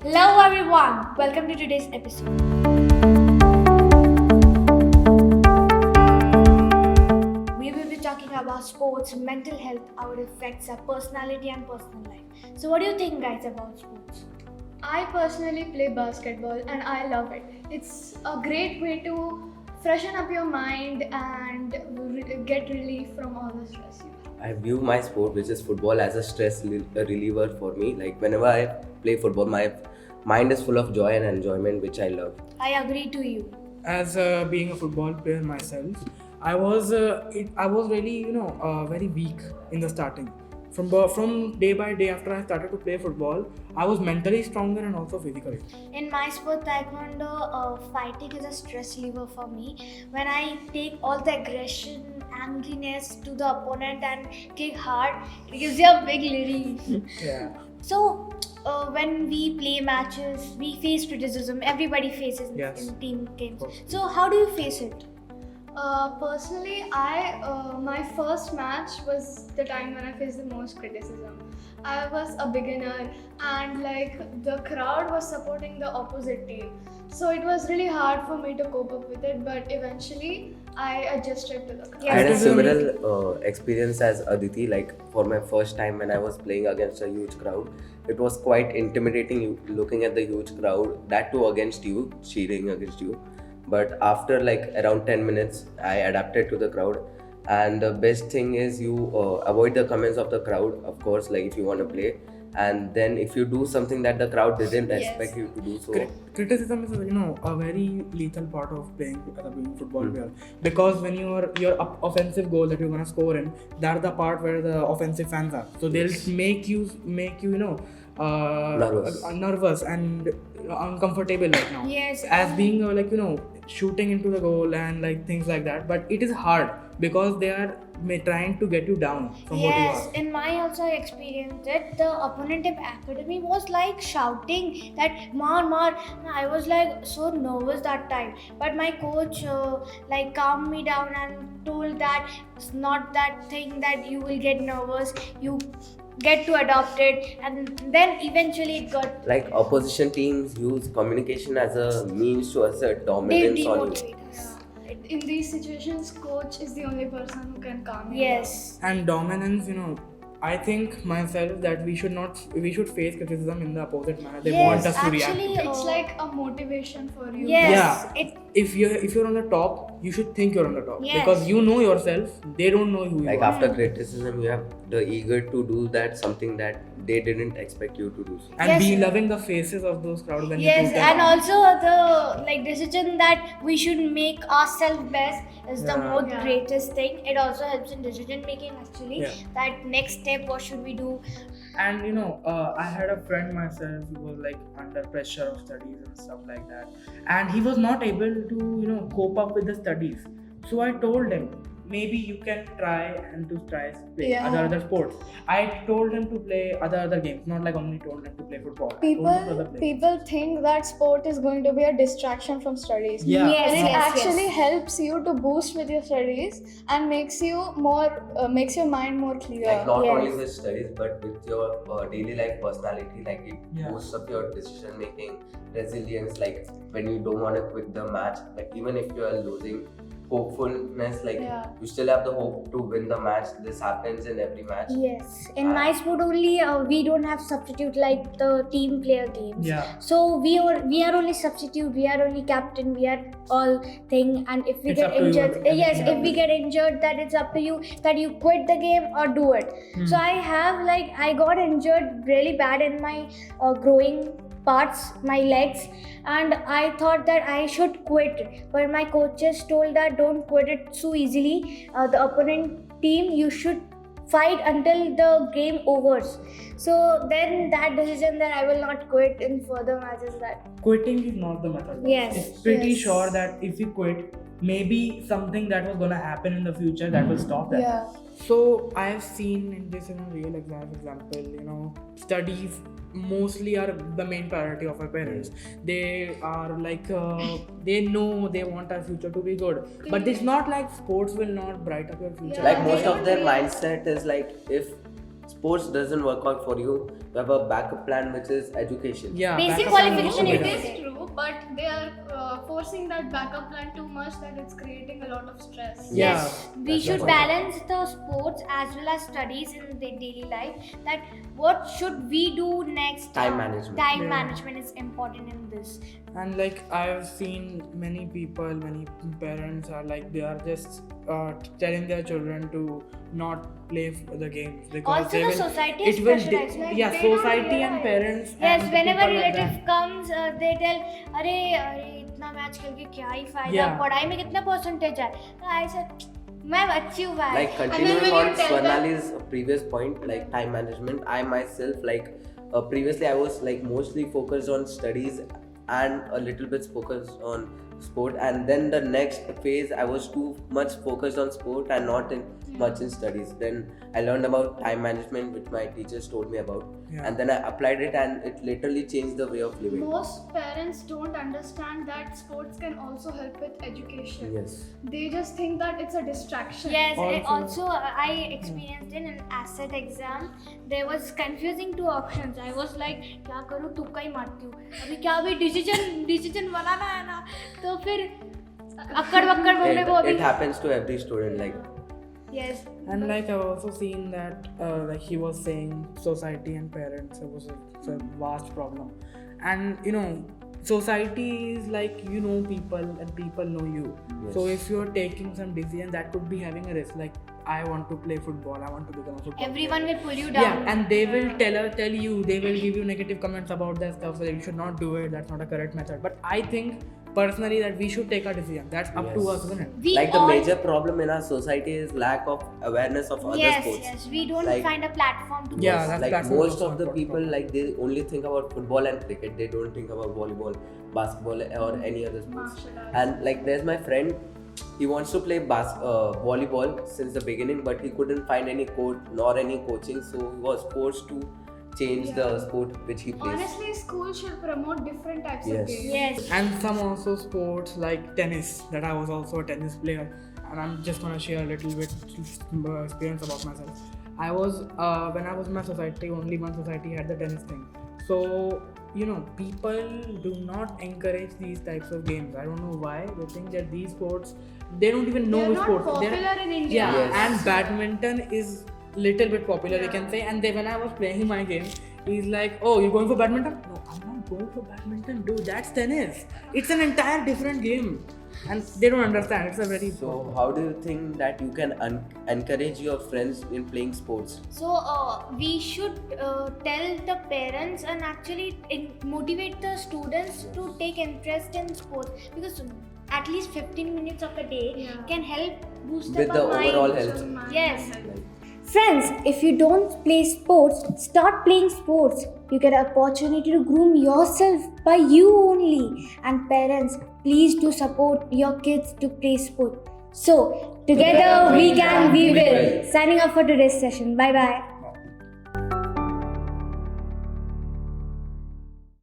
Hello everyone, welcome to today's episode. We will be talking about sports, mental health, how it affects our personality and personal life. So, what do you think, guys, about sports? I personally play basketball and I love it. It's a great way to freshen up your mind and get relief from all the stress you have. I view my sport, which is football, as a stress reliever for me. Like whenever I play football, my mind is full of joy and enjoyment, which I love. I agree to you. As being a football player myself, I was really very weak in the starting. From day by day after I started to play football, I was mentally stronger and also physically. In my sport, taekwondo, fighting is a stress reliever for me. When I take all the aggression, angriness to the opponent and kick hard, it gives you a big relief. Yeah. So, when we play matches, we face criticism. Everybody faces Yes. in team games. Of course. So, how do you face it? Personally, my first match was the time when I faced the most criticism. I was a beginner and the crowd was supporting the opposite team. So it was really hard for me to cope up with it, but eventually I adjusted to the crowd. I had a Yes. similar experience as Aditi. Like for my first time when I was playing against a huge crowd, it was quite intimidating looking at the huge crowd, that too against you, cheering against you. But after like around 10 minutes, I adapted to the crowd. And the best thing is you avoid the comments of the crowd, of course, like if you want to play. And then if you do something that the crowd didn't Yes. expect you to do, so Criticism is a very lethal part of playing as a football player, because when your offensive goal that you're gonna score in, that's the part where the offensive fans are, so they'll make you nervous and uncomfortable right now. Yes. As being shooting into the goal and like things like that, but it is hard because they are trying to get you down from what you Yes, are. in my also experience it, the opponent in academy was like shouting that mar mar. I was like so nervous that time, but my coach like calmed me down and told that it's not that thing that you will get nervous. You get to adopt it, and then eventually it got like opposition teams use communication as a means to assert they dominance on you. demotivate us. In these situations, coach is the only person who can calm you down. Yes. And dominance, I think myself that we should face criticism in the opposite manner. They Yes, want us to react. actually, It's like a motivation for you. yes, Yeah. it If you're on the top, you should think you're on the top, Yes. because you know yourself. They don't know who you Like are. after criticism, you have the eager to do that something that they didn't expect you to do. And Yes. be loving the faces of those crowd when yes, you do and that. also the decision that we should make ourselves best is the Yeah. most Yeah. greatest thing. It also helps in decision making actually. Yeah. That next step, what should we do? And I had a friend myself who was like under pressure of studies and stuff like that, and he was not able to cope up with the studies. So I told him, maybe you can try play Yeah. other sports. I told him to play other games, not like only told him to play football. I told him to other play. People think that sport is going to be a distraction from studies. Yeah. Yes, And it yes, actually yes. helps you to boost with your studies and makes your mind more clear. Like not Yes. only with studies, but with your daily life personality. Like it Yeah. boosts up your decision making, resilience. Like when you don't want to quit the match, like even if you are losing, hopefulness. Like Yeah. you still have the hope to win the match. This happens in every match. Yes, in my sport only we don't have substitute like the team player games. Yeah. So we are only substitute. We are only captain. We are all thing. And if we It's get up to you injured, what to do. yes, Yeah. if we get injured, that it's up to you that you quit the game or do it. So I got injured really bad in my growing parts, my legs, and I thought that I should quit, but my coaches told that don't quit it so easily. The opponent team, you should fight until the game overs. So then that decision that I will not quit in further matches. That Quitting is not the method. Yes. It's pretty Yes. sure that if you quit, maybe something that was gonna happen in the future that will stop that. Yeah. So I have seen in this in a real example, studies mostly are the main priority of our parents. They are like they know they want our future to be good, but it's not like sports will not bright up your future. Yeah. Like most they of their don't really- mindset is like if sports doesn't work out for you, you have a backup plan, which is education. Yeah, Basic backup plan qualification is It also is is true, but they are forcing that backup plan too much that it's creating a lot of stress. Yeah. Yes, we That's should the point. balance the sports as well as studies in their daily life. That what should we do next? Time management. Time Yeah. management is important in this. And like I've seen many people, many parents are like they are just telling their children to not play the games because Also, they the will, society is it will pressurized. Like, yeah, they don't society and realize. parents Yes, and whenever people like relative that. comes, they tell, अरे इतना match खेल के क्या ही फायदा, Yeah. पढ़ाई में कितना percentage है? तो I said, मैं अच्छी हूँ भाई. Like then continuing when on you tell them- Swarnali's previous point, like time management, I myself previously I was like mostly focused on studies and a little bit focused on sport, and then the next phase I was too much focused on sport and not in much in studies. Then I learned about time management, which my teachers told me about, Yeah. and then I applied it, and it literally changed the way of living. Most parents don't understand that sports can also help with education. Yes. They just think that it's a distraction. Yes, Also- also I experienced in an asset exam. There was confusing two options. I was like, क्या करूँ, तुक्का ही मारती हूँ. अभी क्या भी decision बनाना है ना, तो फिर अक्कड़ बक्कड़ बोलने को It अभी. happens to every student. Like Yes. And like I've also seen that like he was saying society and parents, it's a vast problem. And you know, society is like, you know people and people know you. Yes. So if you're taking some decision that could be having a risk, like I want to play football, I want to become a football Everyone player. will pull you down. Yeah, and they will tell you, they will give you negative comments about that stuff, so you should not do it, that's not a correct method. But I think personally that we should take our decision. That's up to Yes. us, isn't it? We like the all- major problem in our society is lack of awareness of other Yes, sports. yes. We don't Like- find a platform to Yeah, post. that's Like platform most also of the important people, problem. like they only think about football and cricket. They don't think about volleyball, basketball, or any other sports. Martial arts. And like there's my friend, he wants to play volleyball since the beginning, but he couldn't find any coach nor any coaching, so he was forced to change the sport which he plays. Honestly, school should promote different types Yes. of games. Yes. And some also sports like tennis, that I was also a tennis player, and I'm just gonna share a little bit experience about myself. I was when I was in my society, only one society had the tennis thing. So you know, people do not encourage these types of games. I don't know why. They think that these sports, they don't even know They're not sports. popular in India. Yeah, Yes. and badminton is little bit popular, you Yeah. can say. And then when I was playing my game, he's like, "Oh, you're going for badminton?" No, I'm not going for badminton, dude. That's tennis. It's an entire different game, and they don't understand. It's a very So how do you think that you can encourage your friends in playing sports? So we should tell the parents and actually motivate the students to take interest in sports, because at least 15 minutes of the day Yeah. can help boost With up the our mind. overall health. So, man, Yes. Like, Friends, if you don't play sports, start playing sports. You get an opportunity to groom yourself by you only. And parents, please do support your kids to play sport. So, together we can, we will. Signing off for today's session. Bye bye.